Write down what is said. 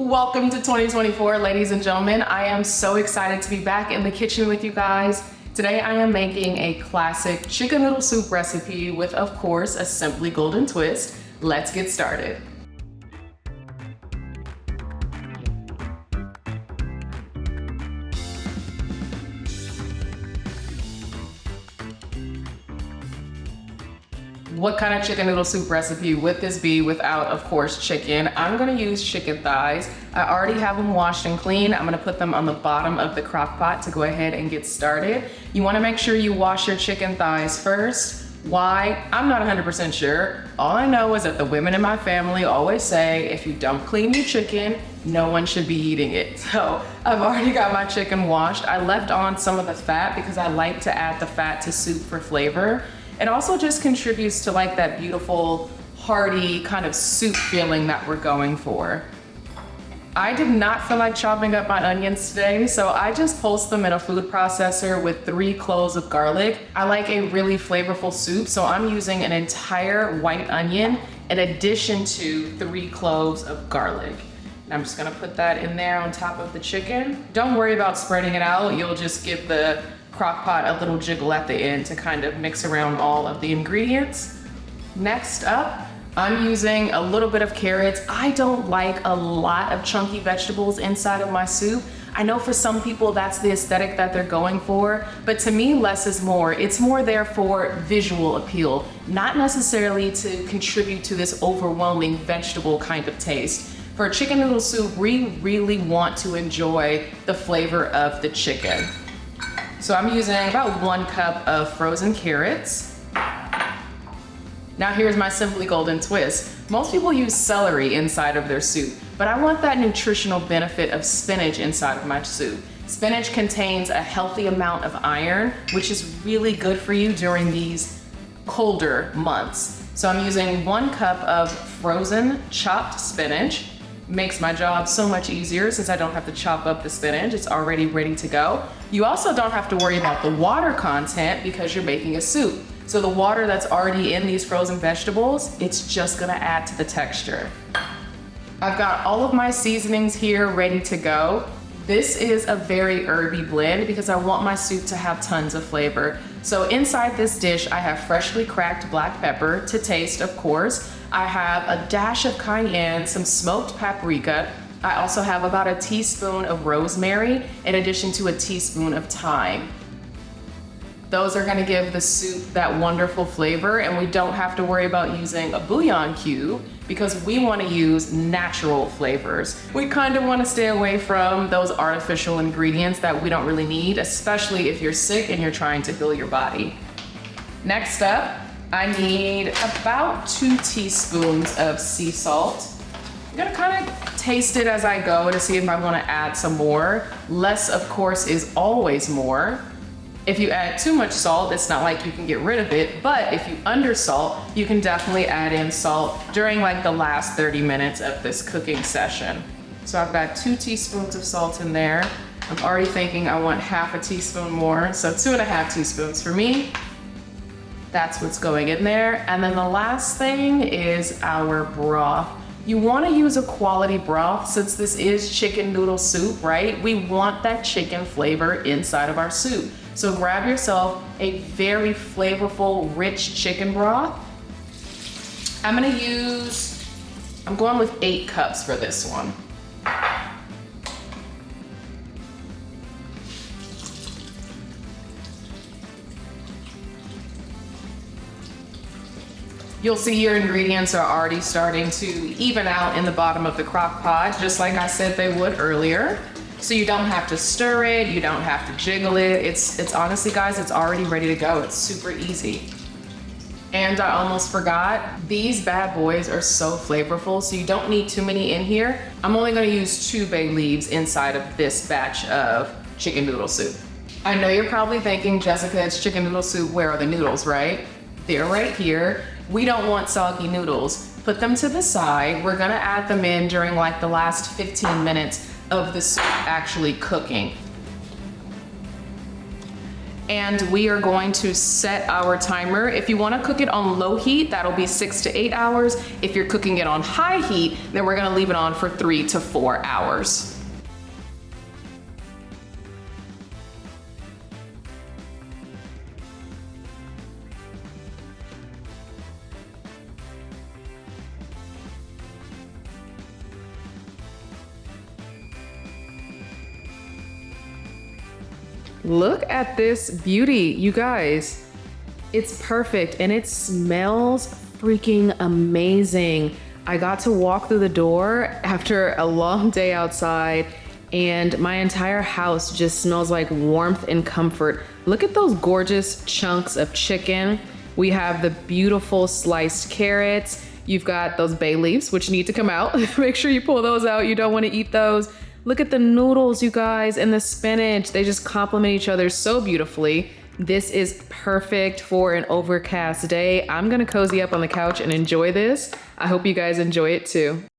Welcome to 2024, ladies and gentlemen. I am so excited to be back in the kitchen with you guys. Today I am making a classic chicken noodle soup recipe with, of course, a SimplieGolden twist. Let's get started. What kind of chicken noodle soup recipe would this be without, of course, chicken? I'm gonna use chicken thighs. I already have them washed and clean. I'm gonna put them on the bottom of the crock pot to go ahead and get started. You wanna make sure you wash your chicken thighs first. Why? I'm not 100% sure. All I know is that the women in my family always say, if you don't clean your chicken, no one should be eating it. So I've already got my chicken washed. I left on some of the fat because I like to add the fat to soup for flavor. It also just contributes to like that beautiful, hearty kind of soup feeling that we're going for. I did not feel like chopping up my onions today, so I just pulsed them in a food processor with 3 cloves of garlic. I like a really flavorful soup, so I'm using an entire white onion in addition to 3 cloves of garlic. And I'm just gonna put that in there on top of the chicken. Don't worry about spreading it out. You'll just give the crock pot a little jiggle at the end to kind of mix around all of the ingredients. Next up, I'm using a little bit of carrots. I don't like a lot of chunky vegetables inside of my soup. I know for some people that's the aesthetic that they're going for, but to me, less is more. It's more there for visual appeal, not necessarily to contribute to this overwhelming vegetable kind of taste. For a chicken noodle soup, we really want to enjoy the flavor of the chicken. So I'm using about 1 cup of frozen carrots. Now here's my SimplieGolden twist. Most people use celery inside of their soup, but I want that nutritional benefit of spinach inside of my soup. Spinach contains a healthy amount of iron, which is really good for you during these colder months. So I'm using 1 cup of frozen chopped spinach. Makes my job so much easier since I don't have to chop up the spinach. It's already ready to go. You also don't have to worry about the water content because you're making a soup. So the water that's already in these frozen vegetables, it's just gonna add to the texture. I've got all of my seasonings here ready to go. This is a very herby blend because I want my soup to have tons of flavor. So inside this dish, I have freshly cracked black pepper to taste, of course. I have a dash of cayenne, some smoked paprika. I also have about a teaspoon of rosemary in addition to a teaspoon of thyme. Those are gonna give the soup that wonderful flavor, and we don't have to worry about using a bouillon cube because we wanna use natural flavors. We kind of wanna stay away from those artificial ingredients that we don't really need, especially if you're sick and you're trying to heal your body. Next up, I need about 2 teaspoons of sea salt. I'm gonna kind of taste it as I go to see if I wanna add some more. Less, of course, is always more. If you add too much salt, it's not like you can get rid of it, but if you undersalt, you can definitely add in salt during like the last 30 minutes of this cooking session. So I've got 2 teaspoons of salt in there. I'm already thinking I want half a teaspoon more, so 2.5 teaspoons for me. That's what's going in there. And then the last thing is our broth. You wanna use a quality broth since this is chicken noodle soup, right? We want that chicken flavor inside of our soup. So grab yourself a very flavorful, rich chicken broth. I'm going with 8 cups for this one. You'll see your ingredients are already starting to even out in the bottom of the crock pot, just like I said they would earlier. So you don't have to stir it, you don't have to jiggle it. It's honestly, guys, it's already ready to go. It's super easy. And I almost forgot, these bad boys are so flavorful, so you don't need too many in here. I'm only gonna use 2 bay leaves inside of this batch of chicken noodle soup. I know you're probably thinking, Jessica, it's chicken noodle soup, where are the noodles, right? They're right here. We don't want soggy noodles. Put them to the side. We're gonna add them in during like the last 15 minutes of the soup actually cooking. and we are going to set our timer. If you wanna cook it on low heat, that'll be 6 to 8 hours. If you're cooking it on high heat, then we're gonna leave it on for 3 to 4 hours. Look at this beauty, you guys. It's perfect and it smells freaking amazing. I got to walk through the door after a long day outside and my entire house just smells like warmth and comfort. Look at those gorgeous chunks of chicken. We have the beautiful sliced carrots. You've got those bay leaves, which need to come out. Make sure you pull those out. You don't want to eat those. Look at the noodles, you guys, and the spinach. They just complement each other so beautifully. This is perfect for an overcast day. I'm gonna cozy up on the couch and enjoy this. I hope you guys enjoy it too.